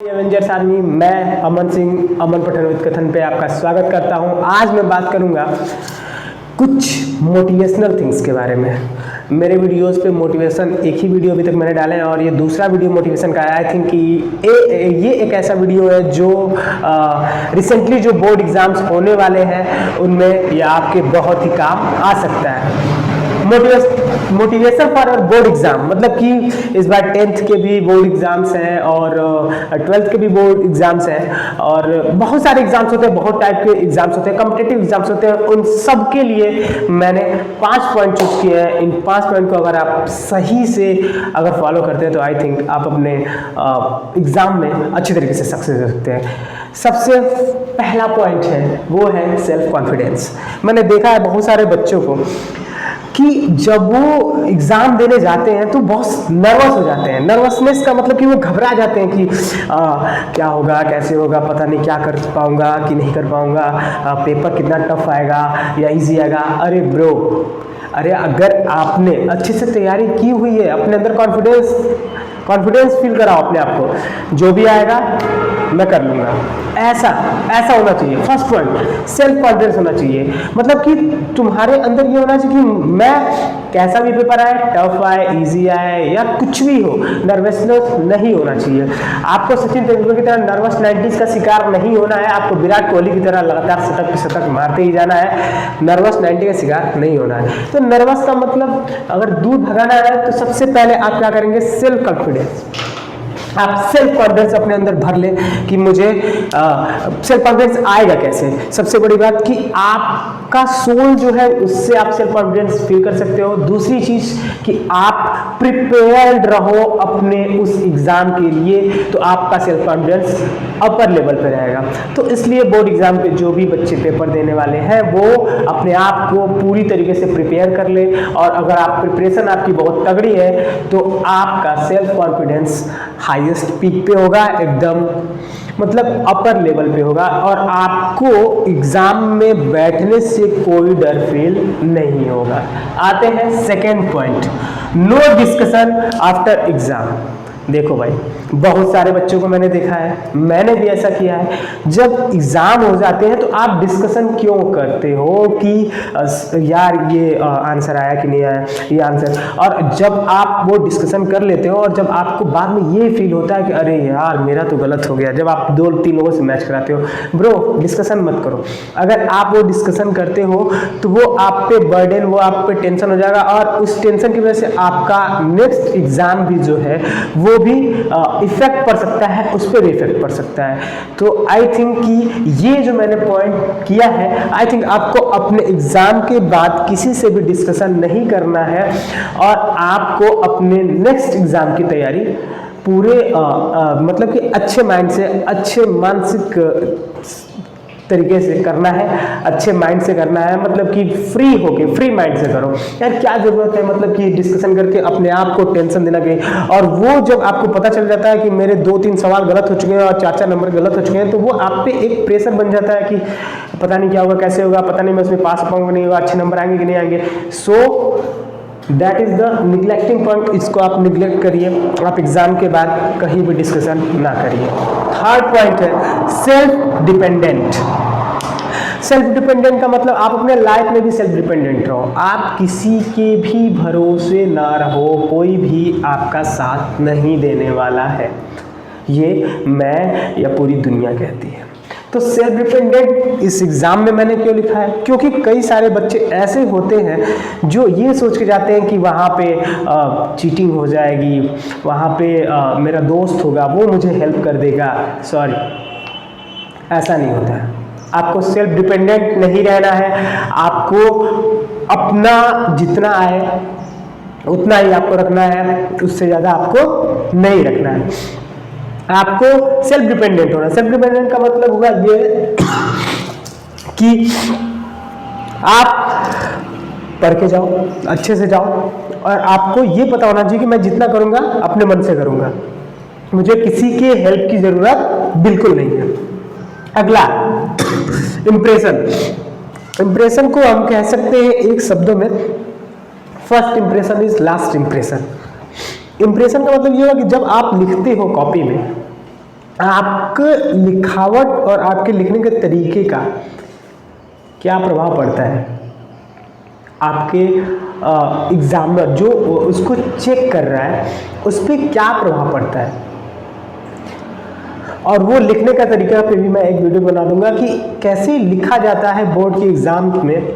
Avengers army, मैं अमन सिंह, अमन Pathan with कथन पे आपका स्वागत करता हूं। आज मैं बात करूंगा कुछ मोटिवेशनल थिंग्स के बारे में। मेरे वीडियोस पे मोटिवेशन एक ही वीडियो अभी तक मैंने डाले हैं और ये दूसरा वीडियो मोटिवेशन का है। आई थिंक कि ये एक ऐसा वीडियो है जो रिसेंटली जो बोर्ड एग्जाम्स होने वाले हैं उनमें ये आपके बहुत ही काम आ सकता है। मोटिवेशन फॉर बोर्ड एग्जाम, मतलब कि इस बार 10th के भी बोर्ड एग्जाम्स हैं और 12th के भी बोर्ड एग्जाम्स हैं और बहुत सारे एग्जाम्स होते हैं, बहुत टाइप के एग्जाम्स होते हैं, कॉम्पिटिटिव एग्जाम्स होते हैं। उन सब के लिए मैंने 5 पॉइंट चूज किए हैं। इन 5 पॉइंट को अगर आप सही से अगर फॉलो करते हैं तो आई थिंक आप अपने एग्जाम में अच्छी तरीके से सक्सेस हो सकते हैं। सबसे पहला पॉइंट है वो है सेल्फ कॉन्फिडेंस। मैंने देखा है बहुत सारे बच्चों को कि जब वो एग्ज़ाम देने जाते हैं तो बहुत नर्वस हो जाते हैं। नर्वसनेस का मतलब कि वो घबरा जाते हैं कि क्या होगा, कैसे होगा, पता नहीं क्या कर पाऊंगा कि नहीं कर पाऊंगा, पेपर कितना टफ आएगा या इजी आएगा। अरे ब्रो, अरे अगर आपने अच्छे से तैयारी की हुई है, अपने अंदर कॉन्फिडेंस फील कराओ अपने आप को, जो भी आएगा मैं कर लूँगा, ऐसा होना चाहिए। फर्स्ट पॉइंट सेल्फ कॉन्फिडेंस होना चाहिए, मतलब कि तुम्हारे अंदर ये होना चाहिए कि मैं कैसा भी पेपर आए, टफ आए, इजी आए या कुछ भी हो, नर्वसनेस नहीं होना चाहिए। आपको सचिन तेंदुलकर की तरह नर्वस 90s का शिकार नहीं होना है। आपको विराट कोहली की तरह लगातार शतक पे शतक मारते ही जाना है। नर्वस 90 का शिकार नहीं होना है। तो नर्वस का मतलब अगर दूर भगाना है तो सबसे पहले आप क्या करेंगे, सेल्फ कॉन्फिडेंस। आप सेल्फ कॉन्फिडेंस अपने अंदर भर लें कि मुझे सेल्फ कॉन्फिडेंस आएगा कैसे। सबसे बड़ी बात कि आपका सोल जो है उससे आप सेल्फ कॉन्फिडेंस फील कर सकते हो। दूसरी चीज कि आप प्रिपेयर्ड रहो अपने उस एग्जाम के लिए, तो आपका सेल्फ कॉन्फिडेंस अपर लेवल पे रहेगा। तो इसलिए बोर्ड एग्जाम पे जो भी बच्चे पेपर देने वाले हैं वो अपने आप को पूरी तरीके से प्रिपेयर कर ले। और अगर आप प्रिपरेशन आपकी बहुत तगड़ी है तो आपका सेल्फ कॉन्फिडेंस हाईएस्ट पीक पे होगा, एकदम मतलब अपर लेवल पे होगा और आपको एग्जाम में बैठने से कोई डर फील नहीं होगा। आते हैं second point, no discussion after exam. देखो भाई, बहुत सारे बच्चों को मैंने देखा है, मैंने भी ऐसा किया है। जब एग्जाम हो जाते हैं तो आप डिस्कशन क्यों करते हो कि यार ये आंसर आया कि नहीं आया, ये आंसर। और जब आप वो डिस्कशन कर लेते हो और जब आपको बाद में ये फील होता है कि अरे यार मेरा तो गलत हो गया, जब आप 2-3 लोगों से मैच कराते हो, ब्रो डिस्कशन मत करो। अगर आप वो डिस्कशन करते हो तो वो आप पे बर्डन, वो आप पे टेंशन हो जाएगा और उस टेंशन की वजह से आपका नेक्स्ट एग्जाम भी जो है वो भी इफेक्ट पड़ सकता है, उस पर भी इफेक्ट पड़ सकता है। तो आई थिंक कि ये जो मैंने पॉइंट किया है, आई थिंक आपको अपने एग्जाम के बाद किसी से भी डिस्कशन नहीं करना है और आपको अपने नेक्स्ट एग्जाम की तैयारी पूरे मतलब कि अच्छे माइंड से, अच्छे मानसिक तरीके से करना है, अच्छे माइंड से करना है, मतलब कि फ्री होके, फ्री माइंड से करो। यार क्या जरूरत है मतलब कि डिस्कशन करके अपने आप को टेंशन देना के। और वो जब आपको पता चल जाता है कि मेरे 2-3 सवाल गलत हो चुके हैं और 4-4 नंबर गलत हो चुके हैं, तो वो आप पे एक प्रेशर बन जाता है कि पता नहीं क्या होगा, कैसे होगा, पता नहीं मैं उसमें पास हो पाऊंगा नहीं होगा, अच्छे नंबर आएंगे कि नहीं आएंगे। So that is the neglecting point. इसको आप निग्लेक्ट करिए, आप एग्जाम के बाद कहीं भी डिस्कशन ना करिए। थर्ड पॉइंट है सेल्फ डिपेंडेंट। सेल्फ डिपेंडेंट का मतलब आप अपने लाइफ में भी सेल्फ डिपेंडेंट रहो। आप किसी के भी भरोसे ना रहो, कोई भी आपका साथ नहीं देने वाला है, ये मैं या पूरी दुनिया कहती है। तो सेल्फ डिपेंडेंट इस एग्जाम में मैंने क्यों लिखा है, क्योंकि कई सारे बच्चे ऐसे होते हैं जो ये सोच के जाते हैं कि वहाँ पे चीटिंग हो जाएगी, वहाँ पे मेरा दोस्त होगा वो मुझे हेल्प कर देगा। सॉरी, ऐसा नहीं होता है। आपको सेल्फ डिपेंडेंट नहीं रहना है। आपको अपना जितना आए उतना ही आपको रखना है, उससे ज़्यादा आपको नहीं रखना है। आपको सेल्फ डिपेंडेंट होना। सेल्फ डिपेंडेंट का मतलब होगा ये कि आप पढ़ के जाओ, अच्छे से जाओ और आपको ये पता होना चाहिए कि मैं जितना करूँगा अपने मन से करूँगा, मुझे किसी के हेल्प की ज़रूरत बिल्कुल नहीं है। अगला इंप्रेशन। इंप्रेशन को हम कह सकते हैं एक शब्दों में, first impression is last impression. Impression का मतलब ये होगा कि जब आप लिखते हो कॉपी में आपके लिखावट और आपके लिखने के तरीके का क्या प्रभाव पड़ता है, आपके एग्जामिनर जो उसको चेक कर रहा है उस पर क्या प्रभाव पड़ता है। और वो लिखने का तरीका पे भी मैं एक वीडियो बना दूंगा कि कैसे लिखा जाता है बोर्ड के एग्जाम में,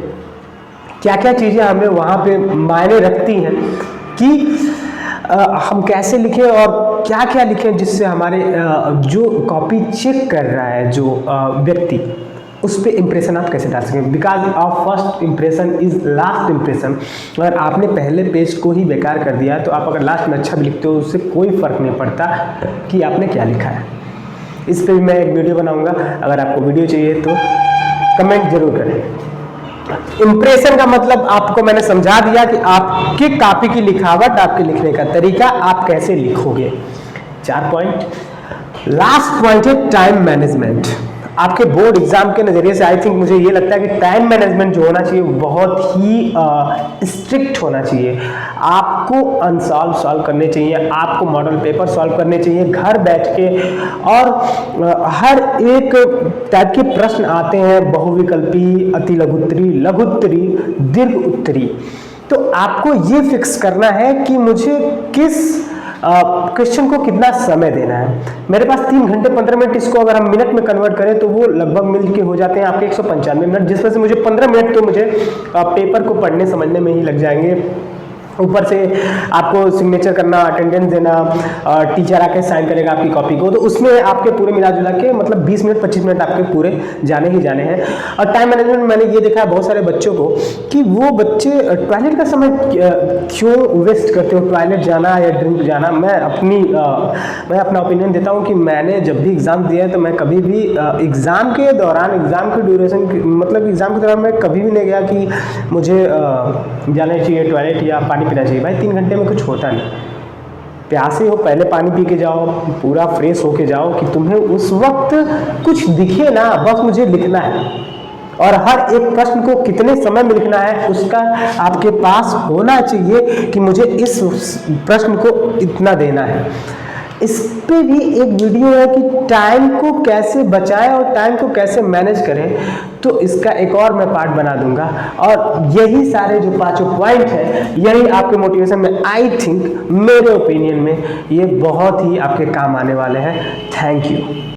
क्या क्या चीज़ें हमें वहाँ पे मायने रखती हैं कि हम कैसे लिखें और क्या क्या लिखें जिससे हमारे जो कॉपी चेक कर रहा है जो व्यक्ति, उस पर इम्प्रेशन आप कैसे डाल सकें। Because of first impression is last impression. अगर आपने पहले पेज को ही बेकार कर दिया तो आप अगर लास्ट में अच्छा भी लिखते हो उससे कोई फ़र्क नहीं पड़ता कि आपने क्या लिखा है। इस पर भी मैं एक वीडियो बनाऊंगा, अगर आपको वीडियो चाहिए तो कमेंट जरूर करें। इम्प्रेशन का मतलब आपको मैंने समझा दिया कि आपकी कॉपी की लिखावट, आपके लिखने का तरीका, आप कैसे लिखोगे। 4 पॉइंट। लास्ट पॉइंट है टाइम मैनेजमेंट। आपके बोर्ड एग्जाम के नज़रिए से आई थिंक मुझे ये लगता है कि टाइम मैनेजमेंट जो होना चाहिए बहुत ही स्ट्रिक्ट होना चाहिए। आपको अनसॉल्व सॉल्व करने चाहिए, आपको मॉडल पेपर सॉल्व करने चाहिए घर बैठ के, और हर एक टाइप के प्रश्न आते हैं, बहुविकल्पी, अति लघुत्तरी, लघुत्तरी, दीर्घ उत्तरी। तो आपको ये फिक्स करना है कि मुझे किस क्वेश्चन को कितना समय देना है। मेरे पास 3 घंटे 15 मिनट, इसको अगर हम मिनट में कन्वर्ट करें तो वो लगभग मिल के हो जाते हैं आपके 195 मिनट, जिसमें से मुझे 15 मिनट तो मुझे पेपर को पढ़ने समझने में ही लग जाएंगे। ऊपर से आपको सिग्नेचर करना, अटेंडेंस देना, टीचर आके साइन करेगा आपकी कॉपी को, तो उसमें आपके पूरे मिला जुला के मतलब 20 मिनट 25 मिनट आपके पूरे जाने ही जाने हैं। और टाइम मैनेजमेंट मैंने ये देखा है बहुत सारे बच्चों को कि वो बच्चे टॉयलेट का समय क्यों वेस्ट करते हो, टॉयलेट जाना या ड्रिंक जाना। मैं अपना ओपिनियन देता हूँ कि मैंने जब भी एग्ज़ाम दिया है तो मैं कभी भी एग्ज़ाम के दौरान, एग्ज़ाम के ड्यूरेशन मतलब एग्ज़ाम के दौरान मैं कभी भी नहीं गया कि मुझे जाना चाहिए टॉयलेट या पानी पीना चाहिए। भाई 3 घंटे में कुछ होता नहीं, प्यासे हो पहले पानी पी के जाओ, पूरा फ्रेश होके जाओ कि तुम्हें उस वक्त कुछ दिखे ना, बस मुझे लिखना है। और हर एक प्रश्न को कितने समय में लिखना है उसका आपके पास होना चाहिए कि मुझे इस प्रश्न को इतना देना है। इस पे भी एक वीडियो है कि टाइम को कैसे बचाएं और टाइम को कैसे मैनेज करें, तो इसका एक और मैं पार्ट बना दूंगा। और यही सारे जो 5 पॉइंट है, यही आपके मोटिवेशन में आई थिंक, मेरे ओपिनियन में ये बहुत ही आपके काम आने वाले हैं। Thank you.